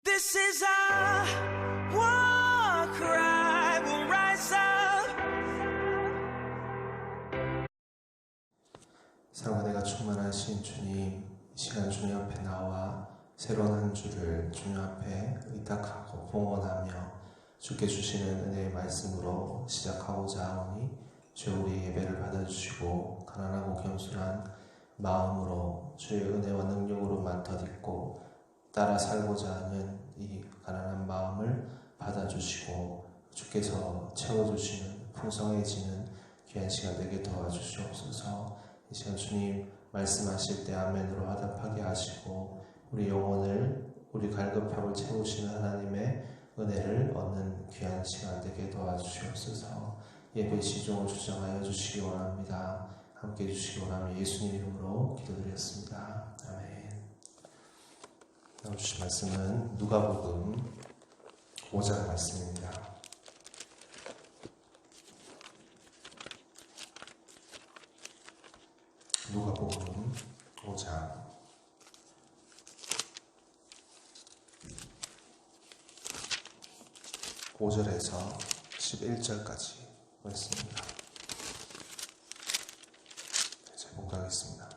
This is our war cry. We'll rise up. 사랑과 충만하신 주님, 이 시간 주님 앞에 나와 새로운 한 주를 주님 앞에 의탁하고 봉헌하며 주께 주시는 은혜의 말씀으로 시작하고자 하오니 주여 우리 예배를 받아주시고 가난하고 겸손한 마음으로 주의 은혜와 능력으로만 덧입고 따라 살고자 하는 이 가난한 마음을 받아주시고 주께서 채워주시는 풍성해지는 귀한 시간 되게 도와주시옵소서. 이 시간 주님 말씀하실 때 아멘으로 화답하게 하시고 우리 영혼을 우리 갈급함을 채우시는 하나님의 은혜를 얻는 귀한 시간 되게 도와주시옵소서. 예배 시종을 주장하여 주시기 원합니다. 함께 해주시기 원하며 예수님 이름으로 기도드렸습니다. 아멘. 나와주신 말씀은 누가복음 5장 말씀입니다. 누가복음 5장 5절에서 11절까지 말씀입니다. 제가 봉독하겠습니다.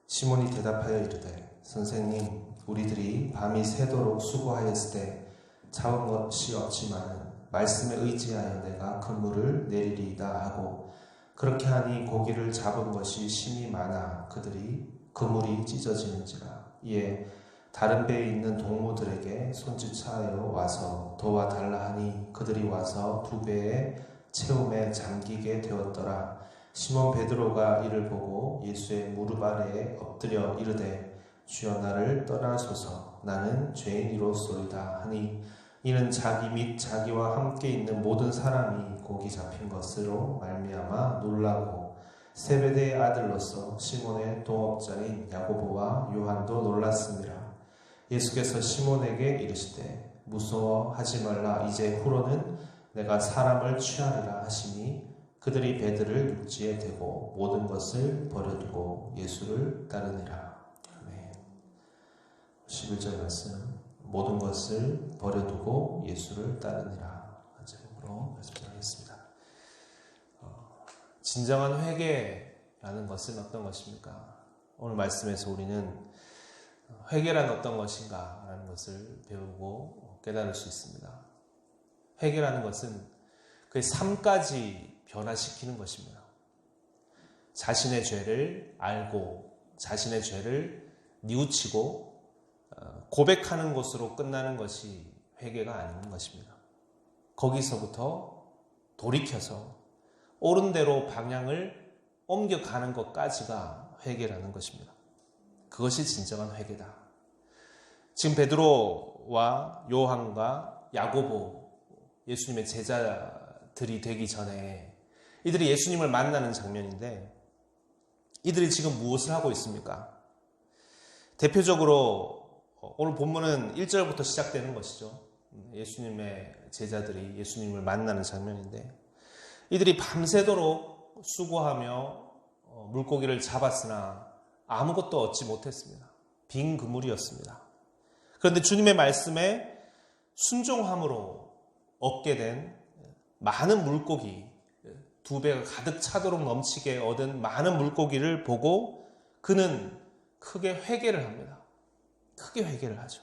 시몬이 대답하여 이르되 선생님, 우리들이 밤이 새도록 수고하였을 때 잡은 것이 없지만은 말씀에 의지하여 내가 그물을 내리리이다 하고 그렇게 하니 고기를 잡은 것이 심히 많아 그들이 그물이 찢어지는지라. 이에 다른 배에 있는 동무들에게 손짓하여 와서 도와달라 하니 그들이 와서 두 배의 채움에 잠기게 되었더라. 시몬 베드로가 이를 보고 예수의 무릎 아래에 엎드려 이르되 주여 나를 떠나소서 나는 죄인이로소이다 하니 이는 자기 및 자기와 함께 있는 모든 사람이 고기 잡힌 것으로 말미암아 놀라고 세베대의 아들로서 시몬의 동업자인 야고보와 요한도 놀랐습니다. 예수께서 시몬에게 이르시되 무서워하지 말라. 이제 후로는 내가 사람을 취하리라 하시니 그들이 배들을 육지에 대고 모든 것을 버려두고 예수를 따르니라. 아멘. 11절 말씀, 모든 것을 버려두고 예수를 따르니라. 제목으로 말씀 전하겠습니다. 진정한 회개라는 것은 어떤 것입니까? 오늘 말씀에서 우리는 회개란 어떤 것인가 라는 것을 배우고 깨달을 수 있습니다. 회개라는 것은 그의 삶까지 변화시키는 것입니다. 자신의 죄를 알고 자신의 죄를 뉘우치고 고백하는 것으로 끝나는 것이 회개가 아닌 것입니다. 거기서부터 돌이켜서 옳은 대로 방향을 옮겨가는 것까지가 회개라는 것입니다. 그것이 진정한 회개다. 지금 베드로와 요한과 야고보, 예수님의 제자들이 되기 전에 이들이 예수님을 만나는 장면인데 이들이 지금 무엇을 하고 있습니까? 대표적으로 오늘 본문은 1절부터 시작되는 것이죠. 예수님의 제자들이 예수님을 만나는 장면인데 이들이 밤새도록 수고하며 물고기를 잡았으나 아무것도 얻지 못했습니다. 빈 그물이었습니다. 그런데 주님의 말씀에 순종함으로 얻게 된 많은 물고기, 두 배가 가득 차도록 넘치게 얻은 많은 물고기를 보고 그는 크게 회개를 합니다. 크게 회개를 하죠.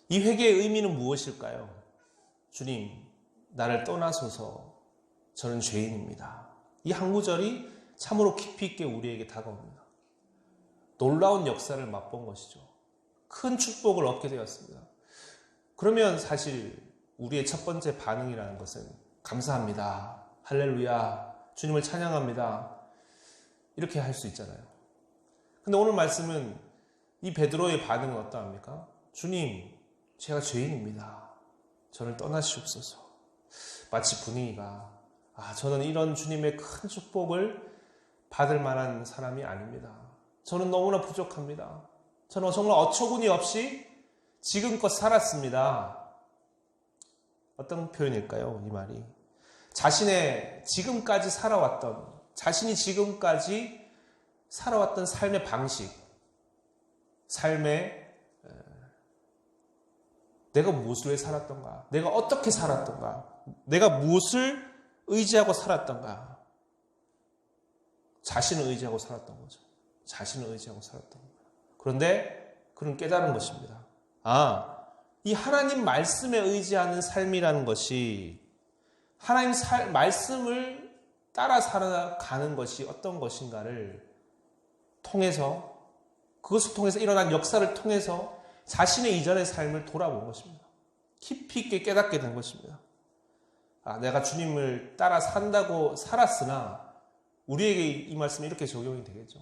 이 회개의 의미는 무엇일까요? 주님, 나를 떠나소서 저는 죄인입니다. 이 한 구절이 참으로 깊이 있게 우리에게 다가옵니다. 놀라운 역사를 맛본 것이죠. 큰 축복을 얻게 되었습니다. 그러면 사실 우리의 첫 번째 반응이라는 것은 감사합니다. 할렐루야. 주님을 찬양합니다. 이렇게 할 수 있잖아요. 근데 오늘 말씀은 이 베드로의 반응은 어떠합니까? 주님, 제가 죄인입니다. 저를 떠나시옵소서. 마치 분위기가 저는 이런 주님의 큰 축복을 받을 만한 사람이 아닙니다. 저는 너무나 부족합니다. 저는 정말 어처구니 없이 지금껏 살았습니다. 어떤 표현일까요? 이 말이 자신이 지금까지 살아왔던 삶의 방식, 삶의 내가 무엇을 위해 살았던가? 내가 어떻게 살았던가? 내가 무엇을 의지하고 살았던가? 자신을 의지하고 살았던 거죠. 자신을 의지하고 살았던 거예요. 그런데 그는 깨달은 것입니다. 이 하나님 말씀에 의지하는 삶이라는 것이 하나님 말씀을 따라 살아가는 것이 어떤 것인가를 통해서 그것을 통해서 일어난 역사를 통해서 자신의 이전의 삶을 돌아본 것입니다. 깊이 있게 깨닫게 된 것입니다. 내가 주님을 따라 산다고 살았으나 우리에게 이 말씀이 이렇게 적용이 되겠죠.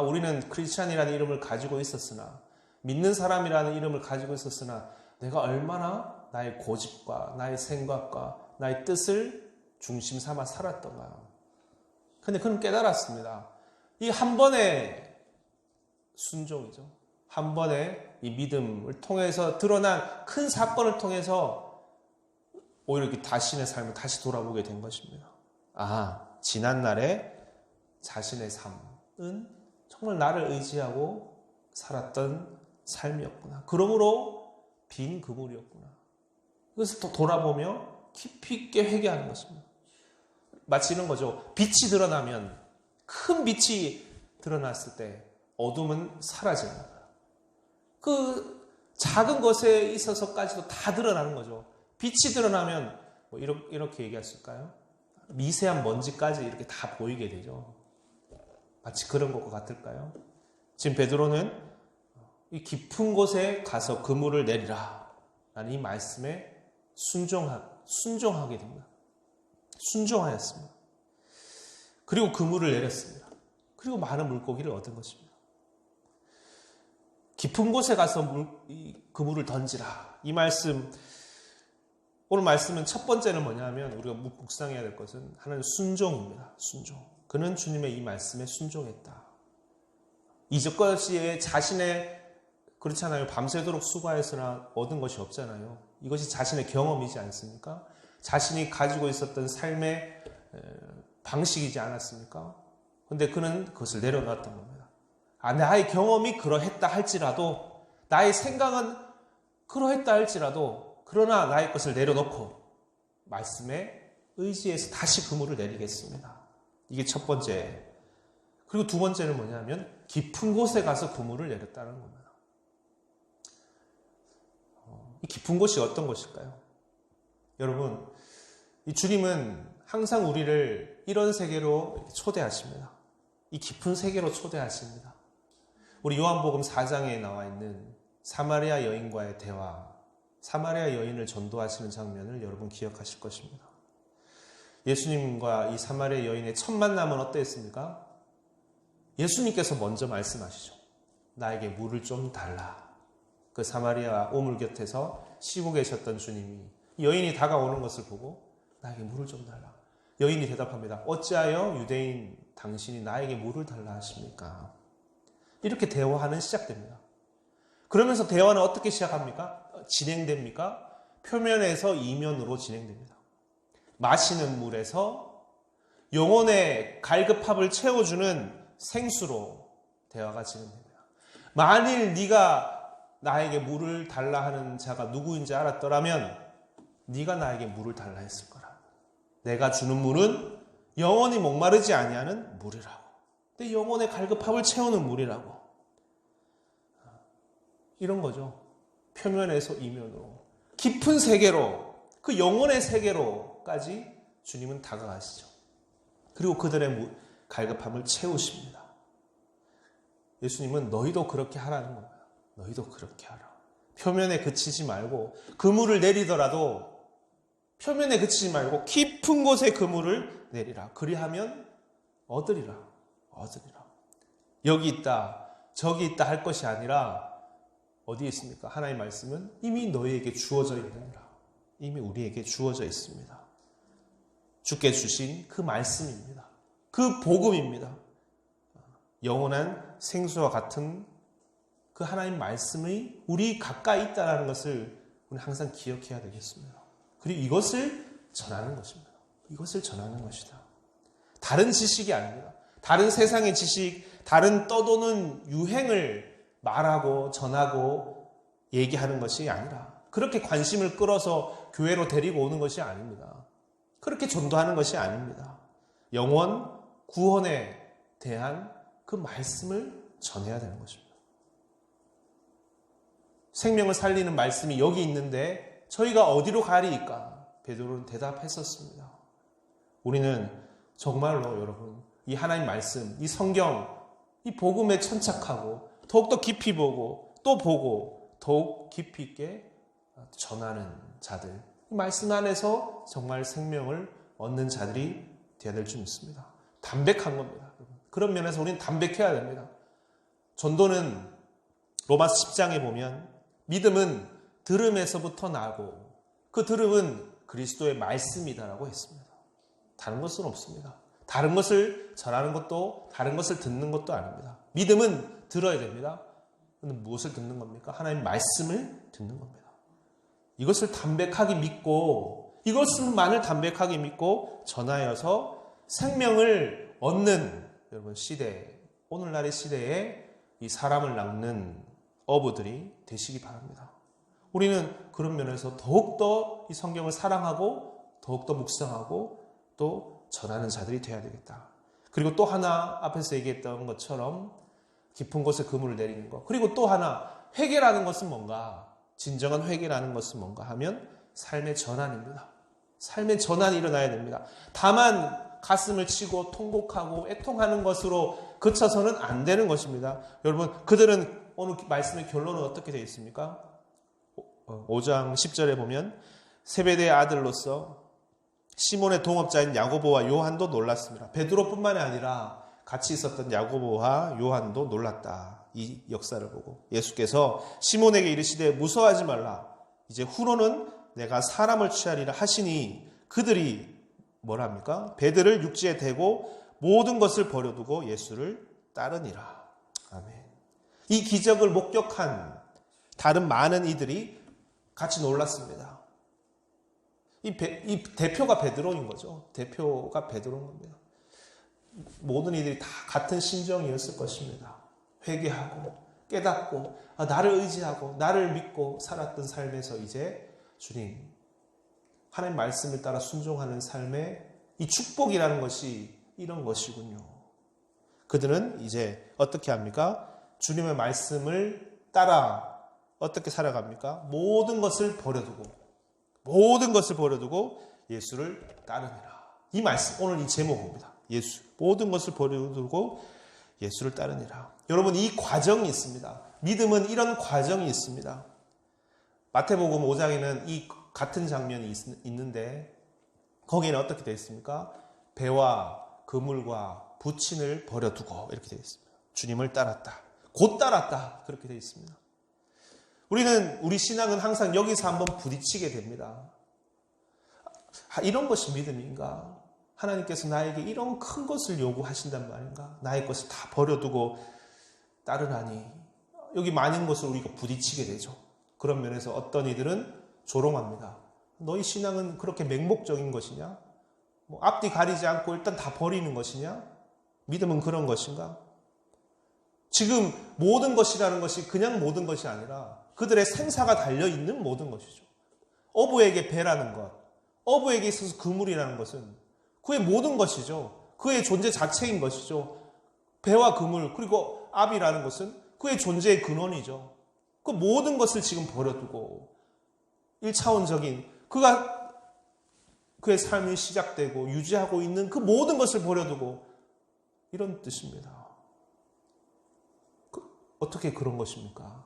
우리는 크리스찬이라는 이름을 가지고 있었으나 믿는 사람이라는 이름을 가지고 있었으나 내가 얼마나 나의 고집과 나의 생각과 나의 뜻을 중심 삼아 살았던가. 근데 그는 깨달았습니다. 이 한 번의 순종이죠. 한 번의 이 믿음을 통해서 드러난 큰 사건을 통해서 오히려 이렇게 자신의 삶을 다시 돌아보게 된 것입니다. 지난날에 자신의 삶은 정말 나를 의지하고 살았던 삶이었구나. 그러므로 빈 그물이었구나. 그래서 또 돌아보며 깊이 있게 회개하는 것입니다. 마치 이런 거죠. 빛이 드러나면, 큰 빛이 드러났을 때 어둠은 사라지는 거예요. 그 작은 것에 있어서까지도 다 드러나는 거죠. 빛이 드러나면 이렇게 얘기할 수 있을까요? 미세한 먼지까지 이렇게 다 보이게 되죠. 마치 그런 것과 같을까요? 지금 베드로는 이 깊은 곳에 가서 그물을 내리라 라는 이 말씀에 순종하게 됩니다. 순종하였습니다. 그리고 그물을 내렸습니다. 그리고 많은 물고기를 얻은 것입니다. 깊은 곳에 가서 그물을 던지라. 이 말씀, 오늘 말씀은 첫 번째는 뭐냐면 우리가 묵상해야 될 것은 하나는 순종입니다. 순종. 그는 주님의 이 말씀에 순종했다. 이전까지의 자신의, 그렇잖아요. 밤새도록 수고하였으나 얻은 것이 없잖아요. 이것이 자신의 경험이지 않습니까? 자신이 가지고 있었던 삶의 방식이지 않았습니까? 그런데 그는 그것을 내려놨던 겁니다. 나의 경험이 그러했다 할지라도, 나의 생각은 그러했다 할지라도, 그러나 나의 것을 내려놓고 말씀에 의지해서 다시 그물을 내리겠습니다. 이게 첫 번째. 그리고 두 번째는 뭐냐면 깊은 곳에 가서 그물을 내렸다는 겁니다. 이 깊은 곳이 어떤 곳일까요? 여러분, 이 주님은 항상 우리를 이런 세계로 초대하십니다. 이 깊은 세계로 초대하십니다. 우리 요한복음 4장에 나와 있는 사마리아 여인과의 대화, 사마리아 여인을 전도하시는 장면을 여러분 기억하실 것입니다. 예수님과 이 사마리아 여인의 첫 만남은 어땠습니까? 예수님께서 먼저 말씀하시죠. 나에게 물을 좀 달라. 그 사마리아 오물 곁에서 쉬고 계셨던 주님이 여인이 다가오는 것을 보고 나에게 물을 좀 달라. 여인이 대답합니다. 어찌하여 유대인 당신이 나에게 물을 달라 하십니까? 이렇게 대화는 시작됩니다. 그러면서 대화는 어떻게 시작합니까? 진행됩니까? 표면에서 이면으로 진행됩니다. 마시는 물에서 영혼의 갈급함을 채워주는 생수로 대화가 진행됩니다. 만일 네가 나에게 물을 달라 하는 자가 누구인지 알았더라면 네가 나에게 물을 달라 했을 거라. 내가 주는 물은 영원히 목마르지 아니하는 물이라고. 내 영혼의 갈급함을 채우는 물이라고. 이런 거죠. 표면에서 이면으로. 깊은 세계로, 그 영혼의 세계로까지 주님은 다가가시죠. 그리고 그들의 갈급함을 채우십니다. 예수님은 너희도 그렇게 하라는 거예요. 너희도 그렇게 하라. 표면에 그치지 말고 그물을 내리더라도 표면에 그치지 말고 깊은 곳에 그물을 내리라. 그리하면 얻으리라. 얻으리라. 여기 있다, 저기 있다 할 것이 아니라 어디에 있습니까? 하나님의 말씀은 이미 너희에게 주어져 있느니라. 이미 우리에게 주어져 있습니다. 주께 주신 그 말씀입니다. 그 복음입니다. 영원한 생수와 같은 그 하나님 말씀이 우리 가까이 있다는 것을 우리 항상 기억해야 되겠습니다. 그리고 이것을 전하는 것입니다. 이것을 전하는 것이다. 다른 지식이 아닙니다. 다른 세상의 지식, 다른 떠도는 유행을 말하고 전하고 얘기하는 것이 아니라 그렇게 관심을 끌어서 교회로 데리고 오는 것이 아닙니다. 그렇게 전도하는 것이 아닙니다. 영원 구원에 대한 그 말씀을 전해야 되는 것입니다. 생명을 살리는 말씀이 여기 있는데 저희가 어디로 가리이까? 베드로는 대답했었습니다. 우리는 정말로 여러분 이 하나님 말씀, 이 성경, 이 복음에 천착하고 더욱더 깊이 보고 또 보고 더욱 깊이 있게 전하는 자들, 이 말씀 안에서 정말 생명을 얻는 자들이 되어야 될 줄 믿습니다. 담백한 겁니다. 그런 면에서 우리는 담백해야 됩니다. 전도는 로마서 10장에 보면 믿음은 들음에서부터 나고 그 들음은 그리스도의 말씀이다라고 했습니다. 다른 것은 없습니다. 다른 것을 전하는 것도 다른 것을 듣는 것도 아닙니다. 믿음은 들어야 됩니다. 근데 무엇을 듣는 겁니까? 하나님 말씀을 듣는 겁니다. 이것을 담백하게 믿고 이것만을 담백하게 믿고 전하여서 생명을 얻는 여러분 시대, 오늘날의 시대에 이 사람을 낚는 어부들이 되시기 바랍니다. 우리는 그런 면에서 더욱더 이 성경을 사랑하고 더욱더 묵상하고 또 전하는 자들이 되어야 되겠다. 그리고 또 하나 앞에서 얘기했던 것처럼 깊은 곳에 그물을 내리는 것. 그리고 또 하나 회개라는 것은 뭔가, 진정한 회개라는 것은 뭔가 하면 삶의 전환입니다. 삶의 전환이 일어나야 됩니다. 다만 가슴을 치고 통곡하고 애통하는 것으로 그쳐서는 안 되는 것입니다. 여러분, 그들은 오늘 말씀의 결론은 어떻게 되어 있습니까? 5장 10절에 보면 세베대의 아들로서 시몬의 동업자인 야고보와 요한도 놀랐습니다. 베드로뿐만이 아니라 같이 있었던 야고보와 요한도 놀랐다. 이 역사를 보고 예수께서 시몬에게 이르시되 무서워하지 말라. 이제 후로는 내가 사람을 취하리라 하시니 그들이 뭐랍니까? 배들을 육지에 대고 모든 것을 버려두고 예수를 따르니라. 아멘. 이 기적을 목격한 다른 많은 이들이 같이 놀랐습니다. 이 대표가 베드로인 거죠. 대표가 베드로인 겁니다. 모든 이들이 다 같은 심정이었을 것입니다. 회개하고 깨닫고 나를 의지하고 나를 믿고 살았던 삶에서 이제 주님 하나님 말씀을 따라 순종하는 삶의 이 축복이라는 것이 이런 것이군요. 그들은 이제 어떻게 합니까? 주님의 말씀을 따라 어떻게 살아갑니까? 모든 것을 버려두고 예수를 따르니라. 이 말씀, 오늘 이 제목입니다. 예수. 모든 것을 버려두고 예수를 따르니라. 여러분, 이 과정이 있습니다. 믿음은 이런 과정이 있습니다. 마태복음 5장에는 이 같은 장면이 있는데 거기에는 어떻게 되어 있습니까? 배와 그물과 부친을 버려두고 이렇게 되어 있습니다. 주님을 따랐다. 곧 따랐다. 그렇게 되어 있습니다. 우리 신앙은 항상 여기서 한번 부딪히게 됩니다. 이런 것이 믿음인가? 하나님께서 나에게 이런 큰 것을 요구하신단 말인가? 나의 것을 다 버려두고 따르나니 여기 많은 것을 우리가 부딪히게 되죠. 그런 면에서 어떤 이들은 조롱합니다. 너희 신앙은 그렇게 맹목적인 것이냐? 앞뒤 가리지 않고 일단 다 버리는 것이냐? 믿음은 그런 것인가? 지금 모든 것이라는 것이 그냥 모든 것이 아니라 그들의 생사가 달려있는 모든 것이죠. 어부에게 배라는 것, 어부에게 있어서 그물이라는 것은 그의 모든 것이죠. 그의 존재 자체인 것이죠. 배와 그물 그리고 압이라는 것은 그의 존재의 근원이죠. 그 모든 것을 지금 버려두고 1차원적인 그의 삶이 시작되고 유지하고 있는 그 모든 것을 버려두고 이런 뜻입니다. 어떻게 그런 것입니까?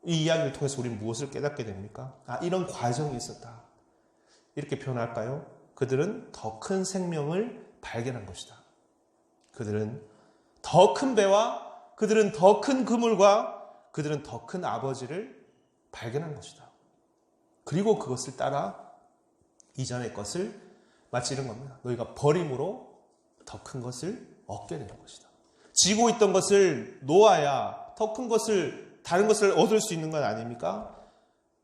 이 이야기를 통해서 우리는 무엇을 깨닫게 됩니까? 이런 과정이 있었다. 이렇게 표현할까요? 그들은 더 큰 생명을 발견한 것이다. 그들은 더 큰 배와 그들은 더 큰 그물과 그들은 더 큰 아버지를 발견한 것이다. 그리고 그것을 따라 이전의 것을 마치 이런 겁니다. 너희가 버림으로 더 큰 것을 얻게 되는 것이다. 지고 있던 것을 놓아야 더 큰 것을 다른 것을 얻을 수 있는 건 아닙니까?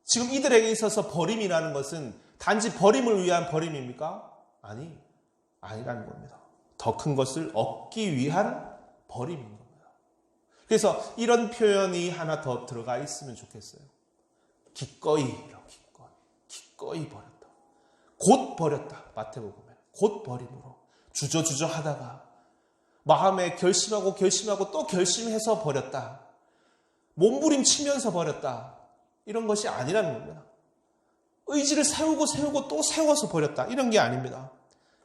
지금 이들에게 있어서 버림이라는 것은 단지 버림을 위한 버림입니까? 아니라는 겁니다. 더 큰 것을 얻기 위한 버림인 겁니다. 그래서 이런 표현이 하나 더 들어가 있으면 좋겠어요. 기꺼이 버렸다. 곧 버렸다. 마태복음에 곧 버림으로 주저주저 하다가 마음에 결심하고 또 결심해서 버렸다. 몸부림치면서 버렸다. 이런 것이 아니라는 겁니다. 의지를 세우고 또 세워서 버렸다. 이런 게 아닙니다.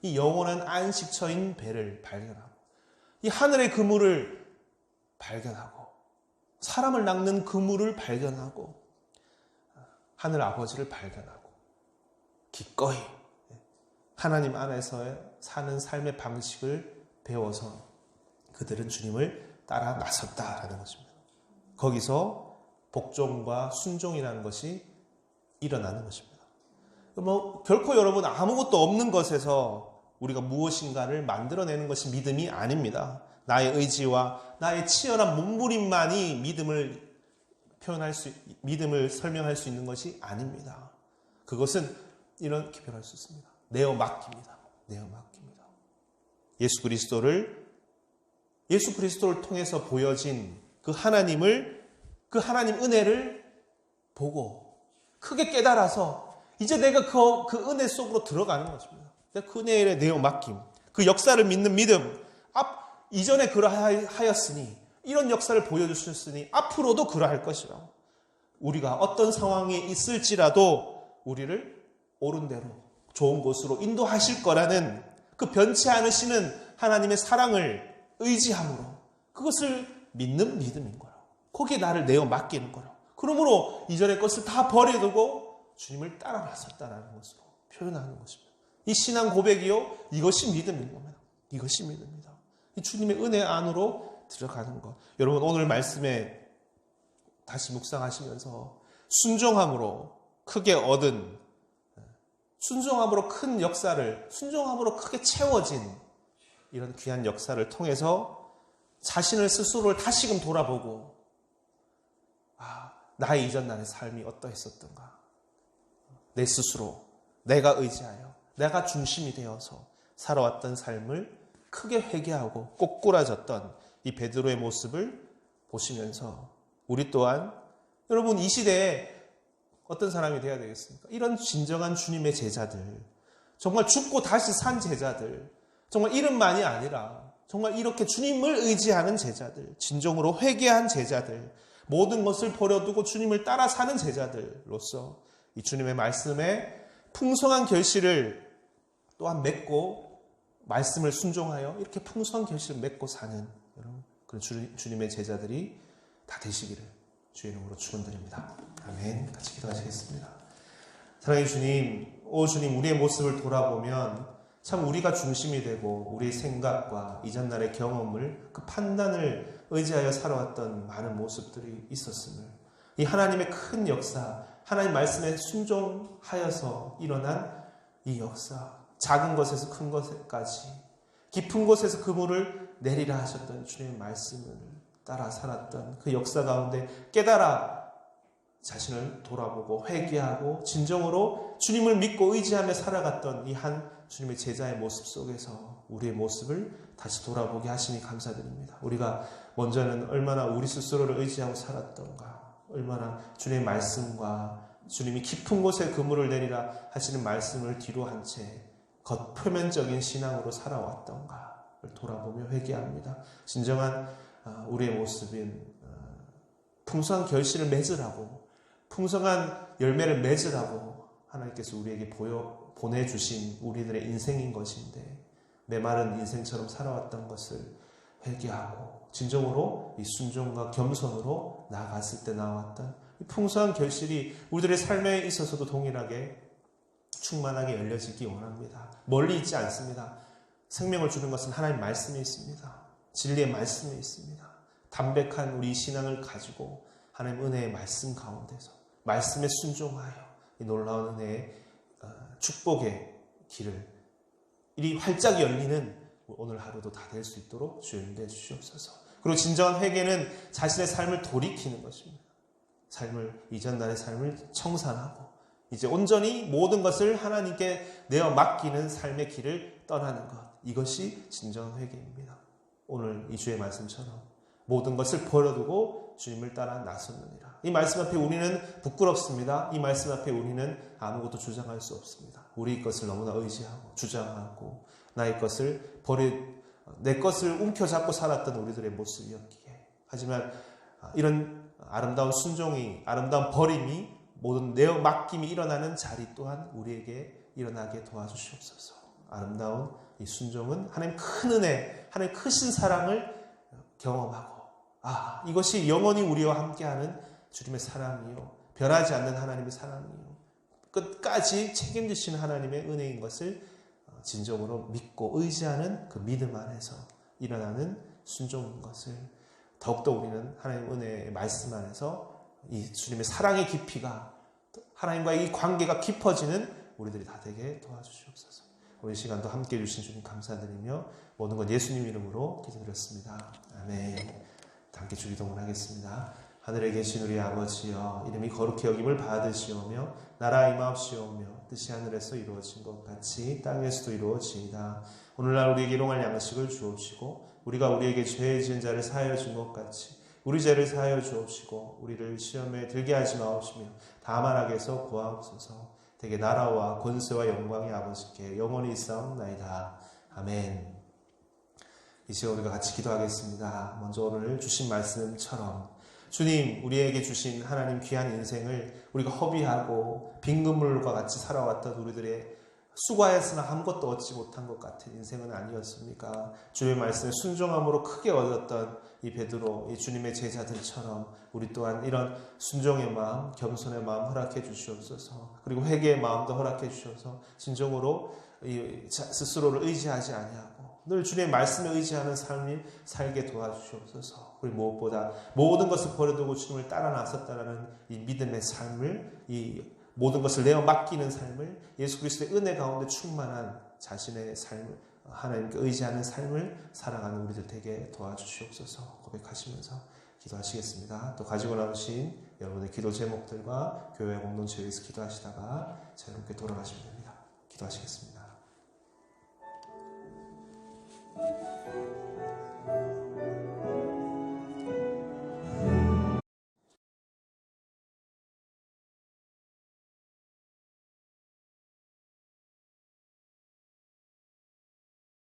이 영원한 안식처인 배를 발견하고 이 하늘의 그물을 발견하고 사람을 낚는 그물을 발견하고 하늘 아버지를 발견하고 기꺼이 하나님 안에서 사는 삶의 방식을 배워서 그들은 주님을 따라 나섰다라는 것입니다. 거기서 복종과 순종이라는 것이 일어나는 것입니다. 결코 여러분 아무것도 없는 것에서 우리가 무엇인가를 만들어내는 것이 믿음이 아닙니다. 나의 의지와 나의 치열한 몸부림만이 믿음을 설명할 수 있는 것이 아닙니다. 그것은 이렇게 표현할 수 있습니다. 내어 맡깁니다. 예수 그리스도를 통해서 보여진 그 하나님 은혜를 보고 크게 깨달아서 이제 내가 그 은혜 속으로 들어가는 것입니다. 그 은혜에 내어 맡김, 그 역사를 믿는 믿음, 이전에 그러하였으니 이런 역사를 보여주셨으니 앞으로도 그러할 것이라. 우리가 어떤 상황에 있을지라도 우리를 옳은 대로 좋은 곳으로 인도하실 거라는 그 변치 않으시는 하나님의 사랑을 의지함으로 그것을 믿는 믿음인 거예요. 거기에 나를 내어 맡기는 거예요. 그러므로 이전의 것을 다 버려두고 주님을 따라 나섰다는 것으로 표현하는 것입니다. 이 신앙 고백이요, 이것이 믿음인 겁니다. 이것이 믿음입니다. 이 주님의 은혜 안으로 들어가는 것. 여러분 오늘 말씀에 다시 묵상하시면서 순종함으로 큰 역사를, 순종함으로 크게 채워진 이런 귀한 역사를 통해서 자신을 스스로를 다시금 돌아보고 나의 이전 나의 삶이 어떠했었던가, 내 스스로 내가 의지하여 내가 중심이 되어서 살아왔던 삶을 크게 회개하고 꼬꾸라졌던 이 베드로의 모습을 보시면서 우리 또한 여러분 이 시대에 어떤 사람이 되어야 되겠습니까? 이런 진정한 주님의 제자들, 정말 죽고 다시 산 제자들, 정말 이름만이 아니라 정말 이렇게 주님을 의지하는 제자들, 진정으로 회개한 제자들, 모든 것을 버려두고 주님을 따라 사는 제자들로서 이 주님의 말씀에 풍성한 결실을 또한 맺고 말씀을 순종하여 이렇게 풍성한 결실을 맺고 사는 그런 주님의 제자들이 다 되시기를 주의 이름으로 축원드립니다. 아멘. 같이 기도하시겠습니다. 사랑의 주님, 주님, 우리의 모습을 돌아보면 참 우리가 중심이 되고 우리의 생각과 이전 날의 경험을 그 판단을 의지하여 살아왔던 많은 모습들이 있었음을, 이 하나님의 큰 역사, 하나님 말씀에 순종하여서 일어난 이 역사, 작은 것에서 큰 것까지 깊은 곳에서 그물을 내리라 하셨던 주님의 말씀을 따라 살았던 그 역사 가운데 깨달아 자신을 돌아보고 회개하고 진정으로 주님을 믿고 의지하며 살아갔던 이 한 주님의 제자의 모습 속에서 우리의 모습을 다시 돌아보게 하시니 감사드립니다. 우리가 먼저는 얼마나 우리 스스로를 의지하고 살았던가, 얼마나 주님의 말씀과 주님이 깊은 곳에 그물을 내리라 하시는 말씀을 뒤로 한 채 겉표면적인 신앙으로 살아왔던가를 돌아보며 회개합니다. 진정한 우리의 모습인 풍성한 결실을 맺으라고, 풍성한 열매를 맺으라고 하나님께서 우리에게 보내주신 우리들의 인생인 것인데, 메마른 인생처럼 살아왔던 것을 회개하고 진정으로 이 순종과 겸손으로 나아갔을 때 나왔던 이 풍성한 결실이 우리들의 삶에 있어서도 동일하게 충만하게 열려지기 원합니다. 멀리 있지 않습니다. 생명을 주는 것은 하나님 말씀에 있습니다. 진리의 말씀에 있습니다. 담백한 우리 신앙을 가지고 하나님 은혜의 말씀 가운데서 말씀에 순종하여 이 놀라운 은혜의 축복의 길을 이리 활짝 열리는 오늘 하루도 다 될 수 있도록 주여 인도해 주시옵소서. 그리고 진정한 회개는 자신의 삶을 돌이키는 것입니다. 이전 날의 삶을 청산하고 이제 온전히 모든 것을 하나님께 내어 맡기는 삶의 길을 떠나는 것, 이것이 진정한 회개입니다. 오늘 이 주의 말씀처럼 모든 것을 버려두고 주님을 따라 나섰느니라. 이 말씀 앞에 우리는 부끄럽습니다. 이 말씀 앞에 우리는 아무것도 주장할 수 없습니다. 우리 것을 너무나 의지하고 주장하고 나의 것을 내 것을 움켜잡고 살았던 우리들의 모습이었기에. 하지만 이런 아름다운 순종이, 아름다운 버림이, 모든 내어 맡김이 일어나는 자리 또한 우리에게 일어나게 도와주시옵소서. 아름다운 이 순종은 하나님 큰 은혜, 하나님 크신 사랑을 경험하고, 이것이 영원히 우리와 함께하는 주님의 사랑이요, 변하지 않는 하나님의 사랑이요, 끝까지 책임지시는 하나님의 은혜인 것을 진정으로 믿고 의지하는 그 믿음 안에서 일어나는 순종인 것을 더욱더 우리는 하나님의 은혜의 말씀 안에서 이 주님의 사랑의 깊이가, 하나님과의 이 관계가 깊어지는 우리들이 다 되게 도와주시옵소서. 오늘 시간도 함께해 주신 주님 감사드리며 모든 것 예수님 이름으로 기도드렸습니다. 아멘. 함께 주기도문 하겠습니다. 하늘에 계신 우리 아버지여, 이름이 거룩히 여김을 받으시오며 나라 임하옵시오며 뜻이 하늘에서 이루어진 것 같이 땅에서도 이루어지이다. 오늘날 우리에게 일용할 양식을 주옵시고 우리가 우리에게 죄 지은 자를 사하여 준 것 같이 우리 죄를 사하여 주옵시고 우리를 시험에 들게 하지 마옵시며 다만 악에서 구하옵소서. 되게 나라와 권세와 영광이 아버지께 영원히 있사옵나이다. 아멘. 이 시간 우리가 같이 기도하겠습니다. 먼저 오늘 주신 말씀처럼 주님, 우리에게 주신 하나님 귀한 인생을 우리가 허비하고 빈금물과 같이 살아왔던 우리들의 수고하였으나 아무것도 얻지 못한 것 같은 인생은 아니었습니까? 주의 말씀에 순종함으로 크게 얻었던 이 베드로, 이 주님의 제자들처럼 우리 또한 이런 순종의 마음, 겸손의 마음 허락해 주시옵소서. 그리고 회개의 마음도 허락해 주셔서 진정으로 스스로를 의지하지 아니하고 늘 주님의 말씀에 의지하는 삶을 살게 도와주시옵소서. 그리고 무엇보다 모든 것을 버려두고 주님을 따라 나섰다라는 이 믿음의 삶을, 이 모든 것을 내어 맡기는 삶을, 예수 그리스도의 은혜 가운데 충만한 자신의 삶을, 하나님께 의지하는 삶을 살아가는 우리들 되게 도와주시옵소서. 고백하시면서 기도하시겠습니다. 또 가지고 남으신 여러분의 기도 제목들과 교회 공동체에 위해서 기도하시다가 자유롭게 돌아가시면 됩니다. 기도하시겠습니다.